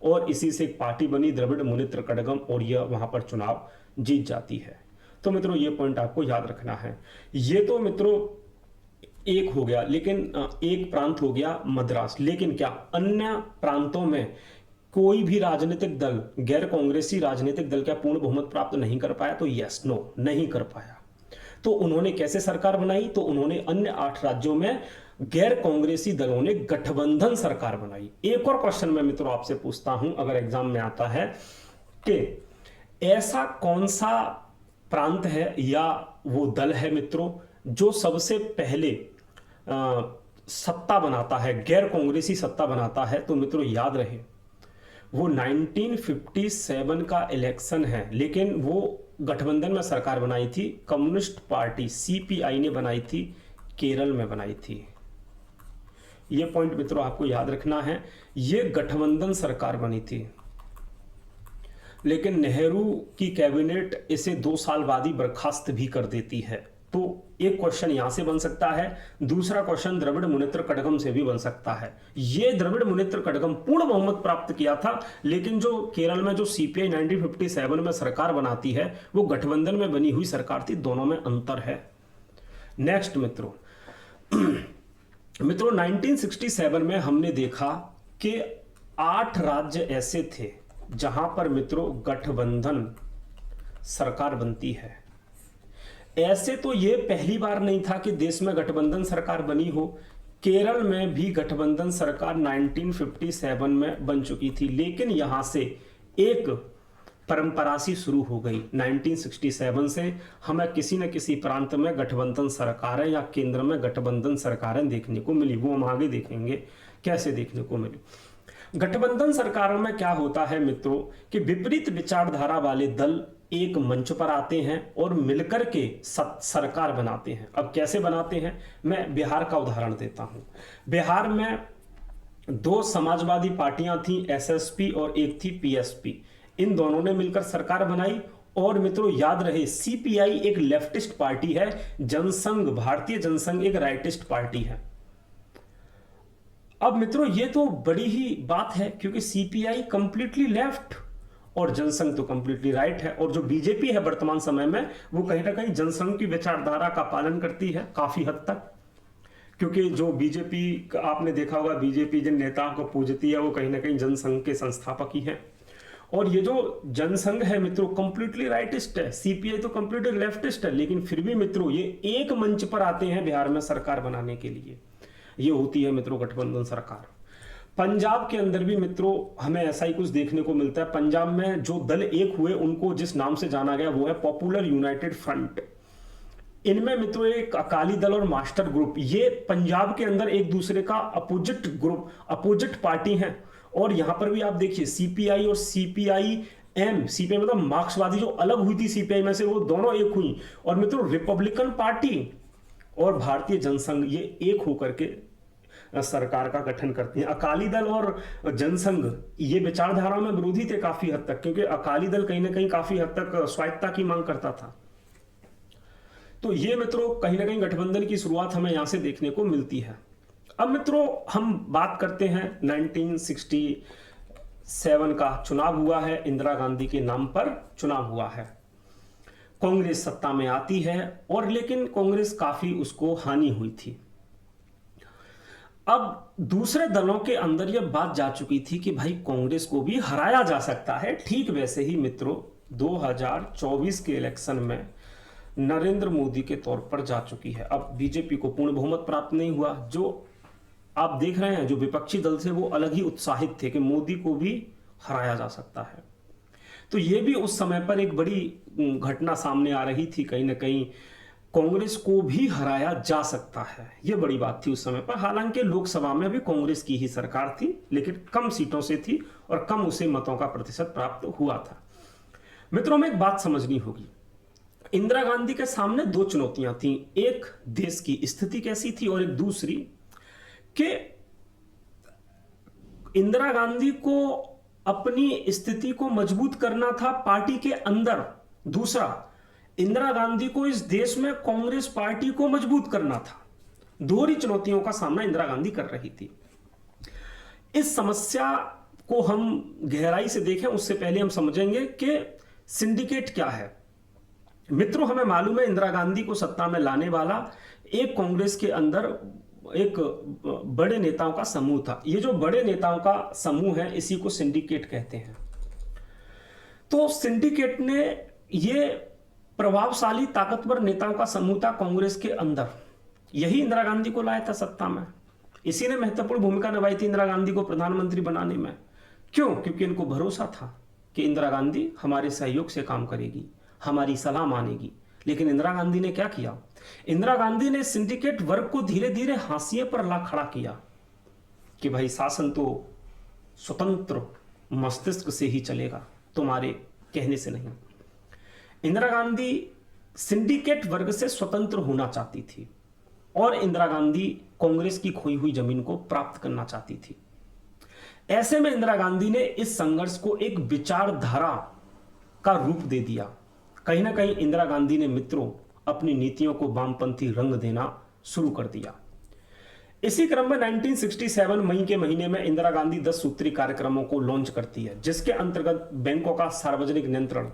और इसी से एक पार्टी बनी द्रविड़ मुनेत्र कड़गम, और यह वहां पर चुनाव जीत जाती है। तो मित्रों ये पॉइंट आपको याद रखना है। ये तो मित्रों एक हो गया, लेकिन एक प्रांत हो गया मद्रास, लेकिन क्या अन्य प्रांतों में कोई भी राजनीतिक दल, गैर कांग्रेसी राजनीतिक दल क्या पूर्ण बहुमत प्राप्त नहीं कर पाया? तो यस नो, नहीं कर पाया। तो उन्होंने कैसे सरकार बनाई? तो उन्होंने अन्य 8 राज्यों में गैर कांग्रेसी दलों ने गठबंधन सरकार बनाई। एक और क्वेश्चन मैं मित्रों आपसे पूछता हूं, अगर एग्जाम में आता है, कि ऐसा कौन सा प्रांत है या वो दल है मित्रों जो सबसे पहले सत्ता बनाता है, गैर कांग्रेसी सत्ता बनाता है? तो मित्रों याद रहे वो 1957 का इलेक्शन है, लेकिन वो गठबंधन में सरकार बनाई थी, कम्युनिस्ट पार्टी सीपीआई ने बनाई थी, केरल में बनाई थी। ये पॉइंट मित्रों आपको याद रखना है। ये गठबंधन सरकार बनी थी, लेकिन नेहरू की कैबिनेट इसे 2 साल बाद ही बर्खास्त भी कर देती है। तो एक क्वेश्चन यहां से बन सकता है, दूसरा क्वेश्चन द्रविड़ मुनेत्र कड़गम से भी बन सकता है। ये द्रविड़ मुनेत्र कड़गम पूर्ण बहुमत प्राप्त किया था, लेकिन जो केरल में जो सीपीआई 1957 में सरकार बनाती है वो गठबंधन में बनी हुई सरकार थी, दोनों में अंतर है। नेक्स्ट मित्रों 1967 में हमने देखा कि 8 राज्य ऐसे थे जहां पर मित्रों गठबंधन सरकार बनती है। ऐसे तो ये पहली बार नहीं था कि देश में गठबंधन सरकार बनी हो। केरल में भी गठबंधन सरकार 1957 में बन चुकी थी, लेकिन यहां से एक परंपरा सी शुरू हो गई। 1967 से हमें किसी न किसी प्रांत में गठबंधन सरकारें या केंद्र में गठबंधन सरकारें देखने को मिली। वो हम आगे देखेंगे कैसे देखने को मिली। गठबंधन सरकारों में क्या होता है मित्रों कि विपरीत विचारधारा वाले दल एक मंच पर आते हैं और मिलकर के सरकार बनाते हैं। अब कैसे बनाते हैं, मैं बिहार का उदाहरण देता हूं। बिहार में 2 समाजवादी पार्टियां थी, एसएसपी और एक थी पीएसपी। इन दोनों ने मिलकर सरकार बनाई। और मित्रों याद रहे सीपीआई एक लेफ्टिस्ट पार्टी है, जनसंघ भारतीय जनसंघ एक राइटिस्ट पार्टी है। अब मित्रों ये तो बड़ी ही बात है, क्योंकि सीपीआई कंप्लीटली लेफ्ट और जनसंघ तो कंप्लीटली राइट है। और जो बीजेपी है वर्तमान समय में वो कहीं ना कहीं जनसंघ की विचारधारा का पालन करती है काफी हद तक, क्योंकि जो बीजेपी आपने देखा होगा, बीजेपी जिन नेताओं को पूजती है वो कहीं ना कहीं जनसंघ के संस्थापक ही हैं। और ये जो जनसंघ है मित्रों कंप्लीटली राइटिस्ट है, सीपीआई तो कंप्लीटली लेफ्टिस्ट है, लेकिन फिर भी मित्रों ये एक मंच पर आते हैं बिहार में सरकार बनाने के लिए। ये होती है मित्रों गठबंधन सरकार। पंजाब के अंदर भी मित्रों हमें ऐसा ही कुछ देखने को मिलता है। पंजाब में जो दल एक हुए उनको जिस नाम से जाना गया वो है पॉपुलर यूनाइटेड फ्रंट। इनमें मित्रों एक अकाली दल और मास्टर ग्रुप, ये पंजाब के अंदर एक दूसरे का अपोजिट ग्रुप, अपोजिट पार्टी हैं। और यहां पर भी आप देखिए सीपीआई और सीपीआई मतलब मार्क्सवादी जो अलग हुई थी सीपीआई में से, वो दोनों एक हुई। और मित्रों रिपब्लिकन पार्टी और भारतीय जनसंघ ये एक होकर के सरकार का गठन करती हैं। अकाली दल और जनसंघ ये विचारधारा में विरोधी थे काफी हद तक, क्योंकि अकाली दल कहीं ना कहीं काफी हद तक स्वायत्तता की मांग करता था। तो ये मित्रों कहीं ना कहीं गठबंधन की शुरुआत हमें यहां से देखने को मिलती है। अब मित्रों हम बात करते हैं 1967 का चुनाव हुआ है, इंदिरा गांधी के नाम पर चुनाव हुआ है। कांग्रेस सत्ता में आती है और लेकिन कांग्रेस काफी उसको हानि हुई थी। अब दूसरे दलों के अंदर यह बात जा चुकी थी कि भाई कांग्रेस को भी हराया जा सकता है। ठीक वैसे ही मित्रों 2024 के इलेक्शन में नरेंद्र मोदी के तौर पर जा चुकी है। अब बीजेपी को पूर्ण बहुमत प्राप्त नहीं हुआ। जो आप देख रहे हैं जो विपक्षी दल थे वो अलग ही उत्साहित थे कि मोदी को भी हराया जा सकता है। तो ये भी उस समय पर एक बड़ी घटना सामने आ रही थी, कहीं ना कहीं कांग्रेस को भी हराया जा सकता है, ये बड़ी बात थी उस समय पर। हालांकि लोकसभा में भी कांग्रेस की ही सरकार थी, लेकिन कम सीटों से थी और कम उसे मतों का प्रतिशत प्राप्त हुआ था। मित्रों में एक बात समझनी होगी, इंदिरा गांधी के सामने दो चुनौतियां थी, एक देश की स्थिति कैसी थी और एक दूसरी कि इंदिरा गांधी को अपनी स्थिति को मजबूत करना था पार्टी के अंदर, दूसरा इंदिरा गांधी को इस देश में कांग्रेस पार्टी को मजबूत करना था। दोहरी चुनौतियों का सामना इंदिरा गांधी कर रही थी। इस समस्या को हम गहराई से देखें उससे पहले हम समझेंगे कि सिंडिकेट क्या है। मित्रों, हमें मालूम है इंदिरा गांधी को सत्ता में लाने वाला एक कांग्रेस के अंदर एक बड़े नेताओं का समूह था। ये जो बड़े नेताओं का समूह है इसी को सिंडिकेट कहते हैं। तो सिंडिकेट ने ये प्रभावशाली ताकतवर नेताओं का समूह था कांग्रेस के अंदर, यही इंदिरा गांधी को लाया था सत्ता में। इसी ने महत्वपूर्ण भूमिका निभाई थी इंदिरा गांधी को प्रधानमंत्री बनाने में। क्यों? क्योंकि इनको भरोसा था कि इंदिरा गांधी हमारे सहयोग से काम करेगी, हमारी सलाह मानेगी। लेकिन इंदिरा गांधी ने क्या किया? इंदिरा गांधी ने सिंडिकेट वर्ग को धीरे धीरे हाशिए पर ला खड़ा किया कि भाई शासन तो स्वतंत्र मस्तिष्क से ही चलेगा, तुम्हारे कहने से नहीं। इंदिरा गांधी सिंडिकेट वर्ग से स्वतंत्र होना चाहती थी और इंदिरा गांधी कांग्रेस की खोई हुई जमीन को प्राप्त करना चाहती थी। ऐसे में इंदिरा गांधी ने इस संघर्ष को एक विचारधारा का रूप दे दिया। कहीं ना कहीं इंदिरा गांधी ने मित्रों अपनी नीतियों को वामपंथी रंग देना शुरू कर दिया। इसी क्रम में 1967 मई के महीने में इंदिरा गांधी 10 सूत्री कार्यक्रमों को लॉन्च करती है, जिसके अंतर्गत बैंकों का सार्वजनिक नियंत्रण,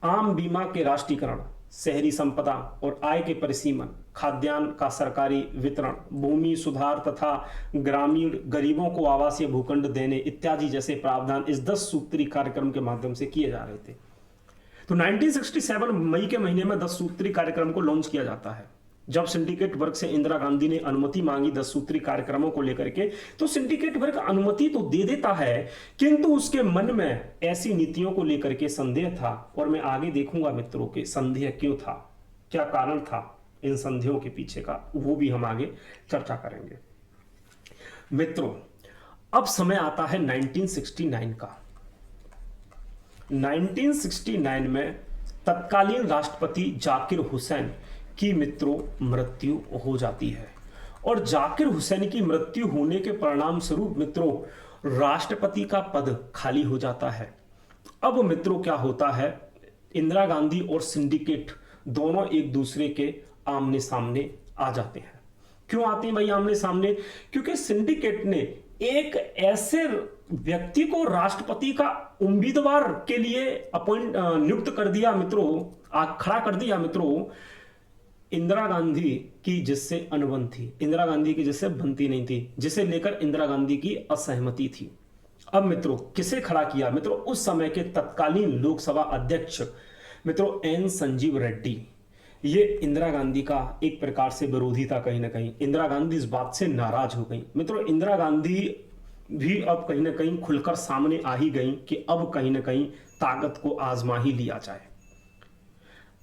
आम बीमा के राष्ट्रीयकरण, शहरी संपदा और आय के परिसीमन, खाद्यान्न का सरकारी वितरण, भूमि सुधार तथा ग्रामीण गरीबों को आवासीय भूखंड देने इत्यादि जैसे प्रावधान इस 10 सूत्री कार्यक्रम के माध्यम से किए जा रहे थे। तो 1967 मई के महीने में 10 सूत्री कार्यक्रम को लॉन्च किया जाता है। जब सिंडिकेट वर्ग से इंदिरा गांधी ने अनुमति मांगी 10 सूत्री कार्यक्रमों को लेकर के, तो सिंडिकेट वर्ग अनुमति तो दे देता है, किंतु उसके मन में ऐसी नीतियों को लेकर के संदेह था। और मैं आगे देखूंगा मित्रों के संदेह क्यों था, क्या कारण था इन संदेहों के पीछे का, वो भी हम आगे चर्चा करेंगे। मित्रों, अब समय आता है 1969 का। 1969 में तत्कालीन राष्ट्रपति जाकिर हुसैन की मित्रों मृत्यु हो जाती है और जाकिर हुसैन की मृत्यु होने के परिणाम स्वरूप मित्रों राष्ट्रपति का पद खाली हो जाता है। अब मित्रों क्या होता है, इंदिरा गांधी और सिंडिकेट दोनों एक दूसरे के आमने सामने आ जाते हैं। क्यों आते हैं भाई आमने सामने? क्योंकि सिंडिकेट ने एक ऐसे व्यक्ति को राष्ट्रपति का उम्मीदवार के लिए नियुक्त कर दिया मित्रों, खड़ा कर दिया मित्रों, इंदिरा गांधी की जिससे अनबन थी, इंदिरा गांधी की जिससे बनती नहीं थी, जिसे लेकर इंदिरा गांधी की असहमति थी। अब मित्रों किसे खड़ा किया? मित्रों उस समय के तत्कालीन लोकसभा अध्यक्ष मित्रों एन संजीव रेड्डी, ये इंदिरा गांधी का एक प्रकार से विरोधी था। कहीं ना कहीं इंदिरा गांधी इस बात से नाराज हो गई। मित्रों इंदिरा गांधी भी अब कहीं ना कहीं खुलकर सामने आ ही गई कि अब कहीं ना कहीं ताकत को आजमा ही लिया जाए।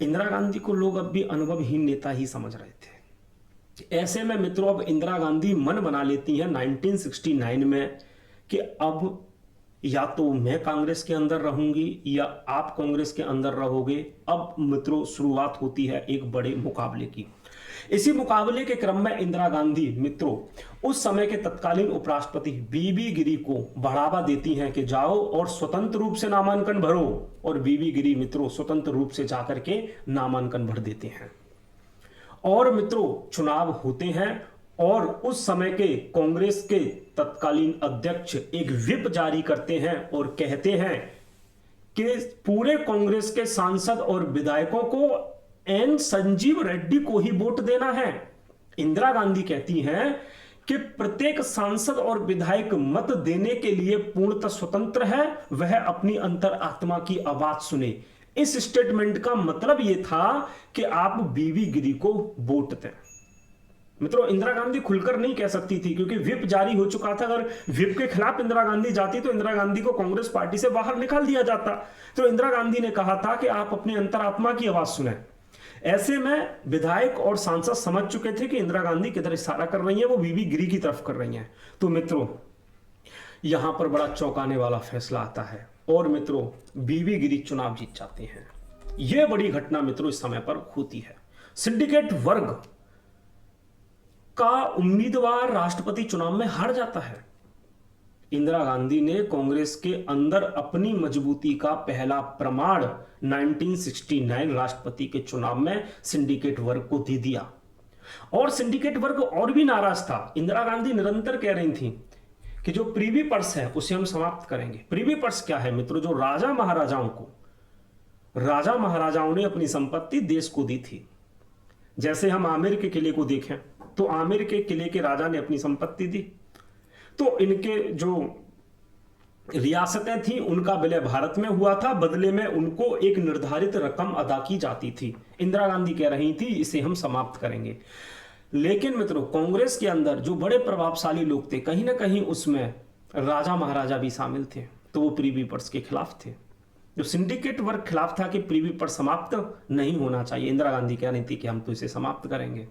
इंदिरा गांधी को लोग अब भी अनुभवहीन नेता ही समझ रहे थे। ऐसे में मित्रों अब इंदिरा गांधी मन बना लेती है 1969 में कि अब या तो मैं कांग्रेस के अंदर रहूंगी या आप कांग्रेस के अंदर रहोगे। अब मित्रों शुरुआत होती है एक बड़े मुकाबले की। इसी मुकाबले के क्रम में इंदिरा गांधी मित्रों उस समय के तत्कालीन उपराष्ट्रपति बीबी गिरी को बढ़ावा देती हैं कि जाओ और स्वतंत्र रूप से नामांकन भरो, और बीबी गिरी मित्रों स्वतंत्र रूप से जाकर के नामांकन भर देते हैं और मित्रों चुनाव होते हैं। और उस समय के कांग्रेस के तत्कालीन अध्यक्ष एक व्हिप जारी करते हैं और कहते हैं कि पूरे कांग्रेस के सांसद और विधायकों को एन संजीव रेड्डी को ही वोट देना है। इंदिरा गांधी कहती हैं कि प्रत्येक सांसद और विधायक मत देने के लिए पूर्णतः स्वतंत्र है, वह अपनी अंतर आत्मा की आवाज सुने। इस स्टेटमेंट का मतलब यह था कि आप बीबी गिरी को वोट दें। मित्रों, इंदिरा गांधी खुलकर नहीं कह सकती थी क्योंकि व्हिप जारी हो चुका था। अगर व्हिप के खिलाफ इंदिरा गांधी जाती तो इंदिरा गांधी को कांग्रेस पार्टी से बाहर निकाल दिया जाता। तो इंदिरा गांधी ने कहा था कि आप अपनी अंतरात्मा की आवाज सुने। ऐसे में विधायक और सांसद समझ चुके थे कि इंदिरा गांधी किधर इशारा कर रही है, वो बीबी गिरी की तरफ कर रही हैं। तो मित्रों, यहां पर बड़ा चौंकाने वाला फैसला आता है और मित्रों, बीबी गिरी चुनाव जीत जाते हैं। यह बड़ी घटना मित्रों इस समय पर होती है। सिंडिकेट वर्ग का उम्मीदवार राष्ट्रपति चुनाव में हार जाता है। इंदिरा गांधी ने कांग्रेस के अंदर अपनी मजबूती का पहला प्रमाण 1969 राष्ट्रपति के चुनाव में सिंडिकेट वर्ग को दे दिया। और सिंडिकेट वर्ग और भी नाराज था। इंदिरा गांधी निरंतर कह रही थी कि जो प्रीवी पर्स है उसे हम समाप्त करेंगे। प्रीवी पर्स क्या है मित्रों? जो राजा महाराजाओं ने अपनी संपत्ति देश को दी थी। जैसे हम आमेर के किले को देखें तो आमेर के किले के राजा ने अपनी संपत्ति दी, तो इनके जो रियासतें थी उनका विलय भारत में हुआ था, बदले में उनको एक निर्धारित रकम अदा की जाती थी। इंदिरा गांधी कह रही थी इसे हम समाप्त करेंगे। लेकिन मित्रों, कांग्रेस के अंदर जो बड़े प्रभावशाली लोग थे, कहीं ना कहीं उसमें राजा महाराजा भी शामिल थे, तो वो प्रीवी पर्स के खिलाफ थे। जो सिंडिकेट वर्ग खिलाफ था कि प्रीवी पर्स समाप्त नहीं होना चाहिए। इंदिरा गांधी कह रही थी कि हम तो इसे समाप्त करेंगे।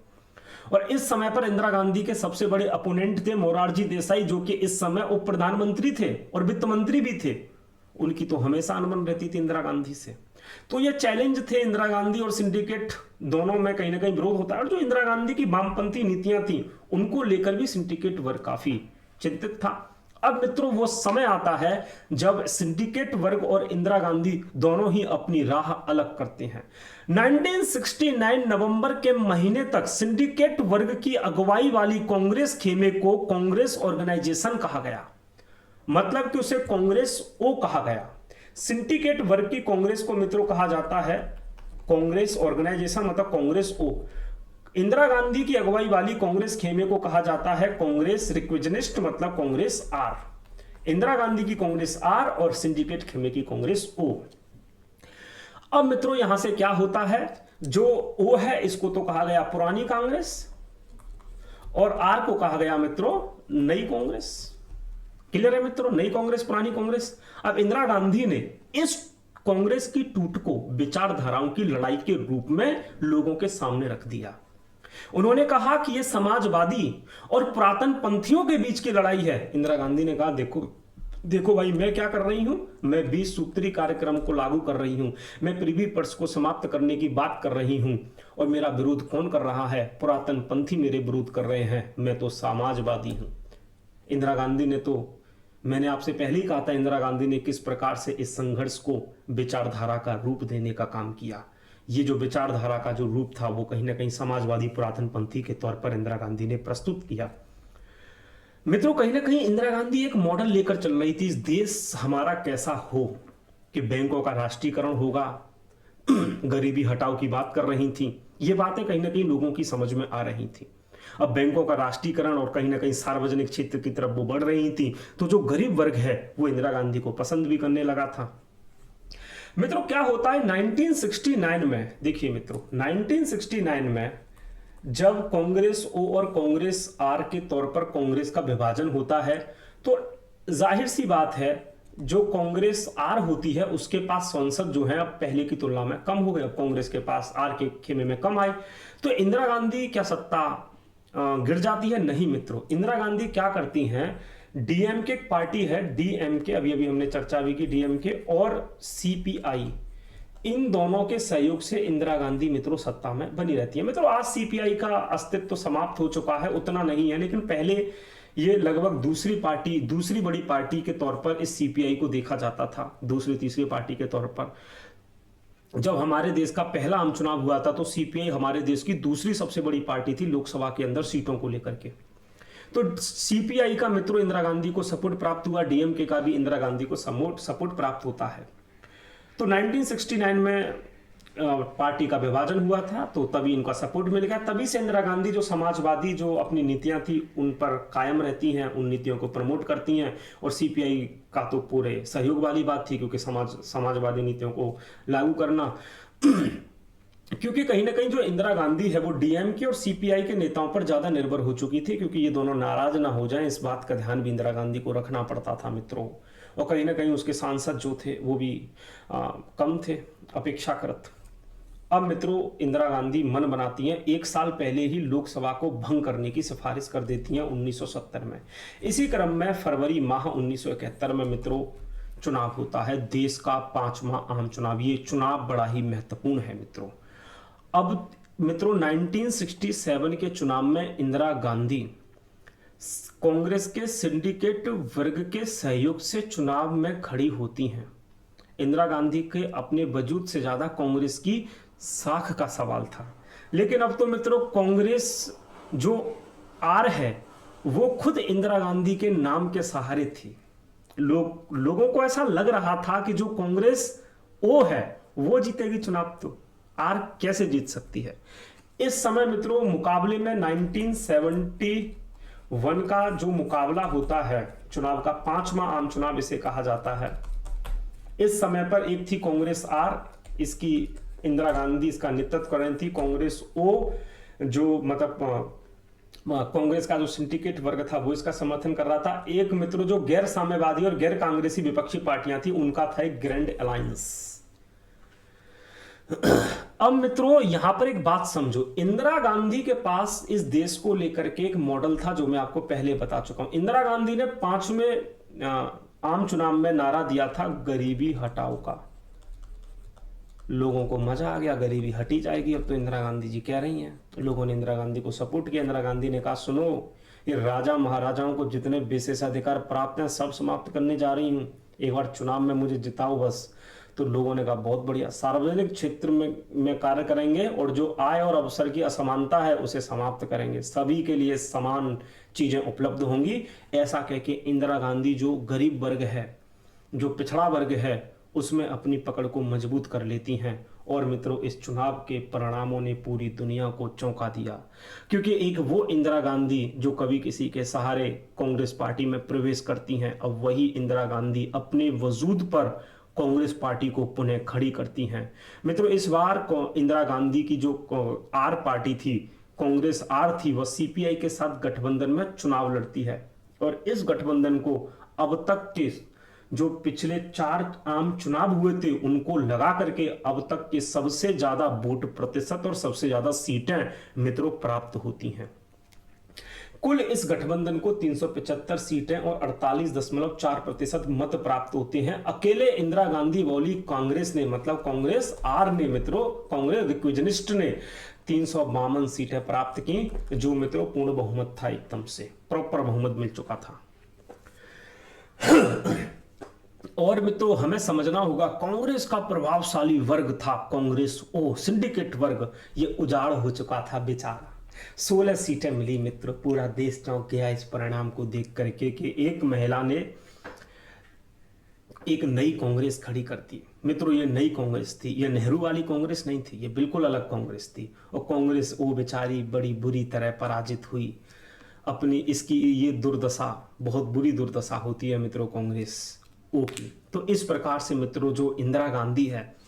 और इस समय पर इंदिरा गांधी के सबसे बड़े अपोनेंट थे मोरारजी देसाई, जो कि इस समय उप प्रधानमंत्री थे और वित्त मंत्री भी थे। उनकी तो हमेशा अनबन रहती थी इंदिरा गांधी से। तो ये चैलेंज थे इंदिरा गांधी और सिंडिकेट दोनों में कहीं ना कहीं विरोध होता है। और जो इंदिरा गांधी की वामपंथी नीतियां थी उनको लेकर भी सिंडिकेट वर्ग काफी चिंतित था। अब मित्रों, वो समय आता है जब सिंडिकेट वर्ग और इंदिरा गांधी दोनों ही अपनी राह अलग करते हैं। 1969 नवंबर के महीने तक सिंडिकेट वर्ग की अगुवाई वाली कांग्रेस खेमे को कांग्रेस ऑर्गेनाइजेशन कहा गया, मतलब कि उसे कांग्रेस ओ कहा गया। सिंडिकेट वर्ग की कांग्रेस को मित्रों कहा जाता है कांग्रेस ऑर्गेनाइजेशन, मतलब कांग्रेस ओ। इंदिरा गांधी की अगुवाई वाली कांग्रेस खेमे को कहा जाता है कांग्रेस रिक्विजनिस्ट, मतलब कांग्रेस आर। इंदिरा गांधी की कांग्रेस आर और सिंडिकेट खेमे की कांग्रेस ओ। अब मित्रों, यहां से क्या होता है, जो ओ है इसको तो कहा गया पुरानी कांग्रेस और आर को कहा गया मित्रों नई कांग्रेस। क्लियर है मित्रों? नई कांग्रेस, पुरानी कांग्रेस। अब इंदिरा गांधी ने इस कांग्रेस की टूट को विचारधाराओं की लड़ाई के रूप में लोगों के सामने रख दिया। उन्होंने कहा कि यह समाजवादी और पुरातन पंथियों के बीच की लड़ाई है। इंदिरा गांधी ने कहा देखो भाई, मैं क्या कर रही हूं, मैं 20 सूत्री कार्यक्रम को लागू कर रही हूं, मैं प्रीवी पर्स को समाप्त करने की बात कर रही हूं, और मेरा विरोध कौन कर रहा है? पुरातन पंथी मेरे विरोध कर रहे हैं, मैं तो समाजवादी हूं। इंदिरा गांधी ने तो, मैंने आपसे पहले ही कहा था, इंदिरा गांधी ने किस प्रकार से इस संघर्ष को विचारधारा का रूप देने का काम किया। ये जो विचारधारा का जो रूप था वो कहीं ना कहीं समाजवादी पुरातन पंथी के तौर पर इंदिरा गांधी ने प्रस्तुत किया। मित्रों, कहीं ना कहीं इंदिरा गांधी एक मॉडल लेकर चल रही थी, इस देश हमारा कैसा हो, कि बैंकों का राष्ट्रीयकरण होगा, गरीबी हटाओ की बात कर रही थी। ये बातें कहीं ना कहीं लोगों की समझ में आ रही थी। अब बैंकों का राष्ट्रीयकरण और कहीं ना कहीं सार्वजनिक क्षेत्र की तरफ वो बढ़ रही थी, तो जो गरीब वर्ग है वो इंदिरा गांधी को पसंद भी करने लगा था। मित्रों, क्या होता है 1969 में, देखिए मित्रों, 1969 में जब कांग्रेस ओ और कांग्रेस आर के तौर पर कांग्रेस का विभाजन होता है, तो जाहिर सी बात है जो कांग्रेस आर होती है उसके पास सांसद जो है अब पहले की तुलना में कम हो गए। कांग्रेस के पास आर के खेमे में कम आए, तो इंदिरा गांधी क्या सत्ता गिर जाती है? नहीं मित्रों, इंदिरा गांधी क्या करती हैं, डीएमके पार्टी है, डीएमके, अभी अभी हमने चर्चा भी की, डीएमके और सीपीआई, इन दोनों के सहयोग से इंदिरा गांधी मित्रों सत्ता में बनी रहती है। मित्रों, आज सीपीआई का अस्तित्व तो समाप्त हो चुका है, उतना नहीं है, लेकिन पहले ये लगभग दूसरी बड़ी पार्टी के तौर पर इस सीपीआई को देखा जाता था, दूसरी तीसरी पार्टी के तौर पर। जब हमारे देश का पहला आम चुनाव हुआ था तो सीपीआई हमारे देश की दूसरी सबसे बड़ी पार्टी थी लोकसभा के अंदर सीटों को लेकर के। तो सीपीआई का मित्रों इंदिरा गांधी को सपोर्ट प्राप्त हुआ, डीएमके का भी इंदिरा गांधी को सपोर्ट प्राप्त होता है। तो 1969 में पार्टी का विभाजन हुआ था, तो तभी इनका सपोर्ट मिल गया। तभी से इंदिरा गांधी जो समाजवादी जो अपनी नीतियां थी उन पर कायम रहती हैं, उन नीतियों को प्रमोट करती हैं। और सीपीआई का तो पूरे सहयोग वाली बात थी, क्योंकि समाजवादी नीतियों को लागू करना क्योंकि कहीं ना कहीं जो इंदिरा गांधी है वो डीएमके और सीपीआई के नेताओं पर ज्यादा निर्भर हो चुकी थी, क्योंकि ये दोनों नाराज ना हो जाएं इस बात का ध्यान भी इंदिरा गांधी को रखना पड़ता था मित्रों। और कहीं ना कहीं उसके सांसद जो थे वो भी कम थे अपेक्षाकृत। अब मित्रों इंदिरा गांधी मन बनाती हैं, एक साल पहले ही लोकसभा को भंग करने की सिफारिश कर देती हैं 1970 में। इसी क्रम में फरवरी माह 1971 में मित्रों चुनाव होता है, देश का 5वां आम चुनाव। ये चुनाव बड़ा ही महत्वपूर्ण है मित्रों। अब मित्रों 1967 के चुनाव में इंदिरा गांधी कांग्रेस के सिंडिकेट वर्ग के सहयोग से चुनाव में खड़ी होती हैं। इंदिरा गांधी के अपने वजूद से ज्यादा कांग्रेस की साख का सवाल था। लेकिन अब तो मित्रों कांग्रेस जो आर है वो खुद इंदिरा गांधी के नाम के सहारे थी। लोगों को ऐसा लग रहा था कि जो कांग्रेस ओ है वो जीतेगी चुनाव, तो आर कैसे जीत सकती है। इस समय मित्रों मुकाबले में 1971 का जो मुकाबला होता है चुनाव का, 5वां आम चुनाव इसे कहा जाता है। इस समय पर एक थी कांग्रेस आर, इसकी इंदिरा गांधी इसका नेतृत्व कर रही थी। कांग्रेस ओ जो मतलब कांग्रेस का जो सिंडिकेट वर्ग था वो इसका समर्थन कर रहा था। एक मित्रों जो गैर साम्यवादी और गैर कांग्रेसी विपक्षी पार्टियां थी उनका था एक ग्रैंड अलायंस। अब मित्रों यहां पर एक बात समझो, इंदिरा गांधी के पास इस देश को लेकर के एक मॉडल था जो मैं आपको पहले बता चुका हूं। इंदिरा गांधी ने 5वें आम चुनाव में नारा दिया था गरीबी हटाओ का। लोगों को मजा आ गया, गरीबी हटी जाएगी अब तो इंदिरा गांधी जी कह रही हैं। लोगों ने इंदिरा गांधी को सपोर्ट किया। इंदिरा गांधी ने कहा सुनो, ये राजा महाराजाओं को जितने विशेषाधिकार प्राप्त हैं सब समाप्त करने जा रही हूं, एक बार चुनाव में मुझे जिताओ बस। तो लोगों ने कहा बहुत बढ़िया, सार्वजनिक क्षेत्र में कार्य करेंगे और जो आय और अवसर की असमानता है उसे समाप्त करेंगे, सभी के लिए समान चीजें उपलब्ध होंगी। ऐसा कह के इंदिरा गांधी जो गरीब वर्ग है, जो पिछड़ा वर्ग है, उसमें अपनी पकड़ को मजबूत कर लेती हैं। और मित्रों इस चुनाव के परिणामों ने पूरी दुनिया को चौंका दिया, क्योंकि एक वो इंदिरा गांधी जो कभी किसी के सहारे कांग्रेस पार्टी में प्रवेश करती हैं, अब वही इंदिरा गांधी अपने वजूद पर कांग्रेस पार्टी को पुनः खड़ी करती हैं। मित्रों इस बार इंदिरा गांधी की जो आर पार्टी थी, कांग्रेस आर थी, वह सीपीआई के साथ गठबंधन में चुनाव लड़ती है। और इस गठबंधन को अब तक के जो पिछले 4 आम चुनाव हुए थे उनको लगा करके अब तक के सबसे ज्यादा वोट प्रतिशत और सबसे ज्यादा सीटें मित्रों प्राप्त होती हैं। कुल इस गठबंधन को 375 सीटें और 48.4% मत प्राप्त होते हैं। अकेले इंदिरा गांधी वाली कांग्रेस ने, मतलब कांग्रेस आर ने मित्रों, कांग्रेस रिक्विजनिस्ट ने 352 सीटें प्राप्त की, जो मित्रों पूर्ण बहुमत था, एकदम से प्रॉपर बहुमत मिल चुका था। और मित्रों हमें समझना होगा कांग्रेस का प्रभावशाली वर्ग था कांग्रेस ओ, सिंडिकेट वर्ग, ये उजाड़ हो चुका था बेचारा। 16 सीटें मिली मित्र, पूरा देश चौंक गया इस परिणाम को देख करके कि एक महिला ने एक नई कांग्रेस खड़ी कर दी। मित्रों ये नई कांग्रेस थी, ये नेहरू वाली कांग्रेस नहीं थी, ये बिल्कुल अलग कांग्रेस थी। और कांग्रेस वो बेचारी बड़ी बुरी तरह पराजित हुई। अपनी इसकी ये दुर्दशा, बहुत बुरी दुर्दशा होती है मित्रों कांग्रेस ओ की। तो इस प्रकार से मित्रों जो इंदिरा गांधी है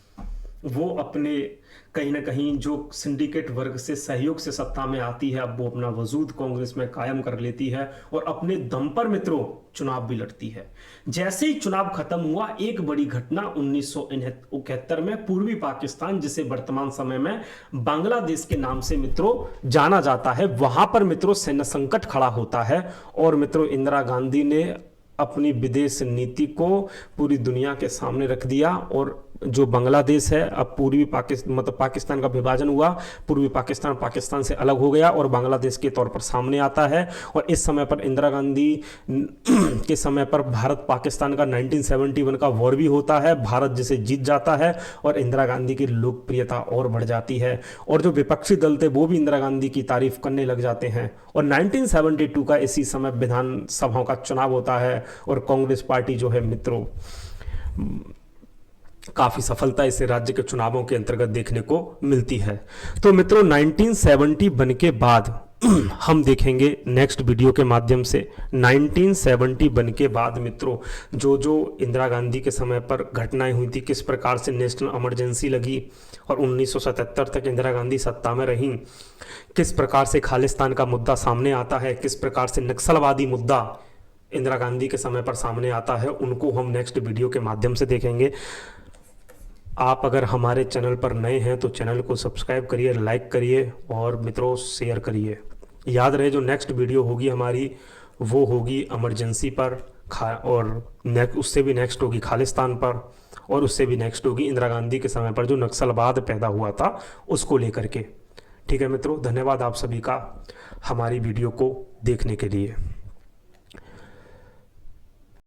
वो अपने कहीं ना कहीं जो सिंडिकेट वर्ग से सहयोग से सत्ता में आती है, अब वो अपना वजूद कांग्रेस में कायम कर लेती है और अपने दम पर मित्रों चुनाव भी लड़ती है। जैसे ही चुनाव खत्म हुआ, एक बड़ी घटना 1971 में पूर्वी पाकिस्तान, जिसे वर्तमान समय में बांग्लादेश के नाम से मित्रों जाना जाता है, वहां पर मित्रों सैन्य संकट खड़ा होता है। और मित्रों इंदिरा गांधी ने अपनी विदेश नीति को पूरी दुनिया के सामने रख दिया। और जो बांग्लादेश है, अब पूर्वी पाकिस्तान, मतलब पाकिस्तान का विभाजन हुआ, पूर्वी पाकिस्तान पाकिस्तान से अलग हो गया और बांग्लादेश के तौर पर सामने आता है। और इस समय पर इंदिरा गांधी के समय पर भारत पाकिस्तान का 1971 का वॉर भी होता है, भारत जिसे जीत जाता है और इंदिरा गांधी की लोकप्रियता और बढ़ जाती है। और जो विपक्षी दल थे वो भी इंदिरा गांधी की तारीफ करने लग जाते हैं। और 1972 का इसी समय विधानसभाओं का चुनाव होता है और कांग्रेस पार्टी जो है मित्रों काफी सफलता इसे राज्य के चुनावों के अंतर्गत देखने को मिलती है। तो मित्रों 1971 के बाद हम देखेंगे नेक्स्ट वीडियो के माध्यम से 1971 के बाद मित्रों जो जो इंदिरा गांधी के समय पर घटनाएं हुई थी, किस प्रकार से नेशनल इमरजेंसी लगी और 1977 तक इंदिरा गांधी सत्ता में रहीं, किस प्रकार से खालिस्तान का मुद्दा सामने आता है, किस प्रकार से नक्सलवादी मुद्दा इंदिरा गांधी के समय पर सामने आता है, उनको हम नेक्स्ट वीडियो के माध्यम से देखेंगे। आप अगर हमारे चैनल पर नए हैं तो चैनल को सब्सक्राइब करिए, लाइक करिए और मित्रों शेयर करिए। याद रहे जो नेक्स्ट वीडियो होगी हमारी वो होगी इमरजेंसी पर, और उससे भी नेक्स्ट होगी खालिस्तान पर, और उससे भी नेक्स्ट होगी इंदिरा गांधी के समय पर जो नक्सलवाद पैदा हुआ था उसको लेकर के। ठीक है मित्रों, धन्यवाद आप सभी का हमारी वीडियो को देखने के लिए।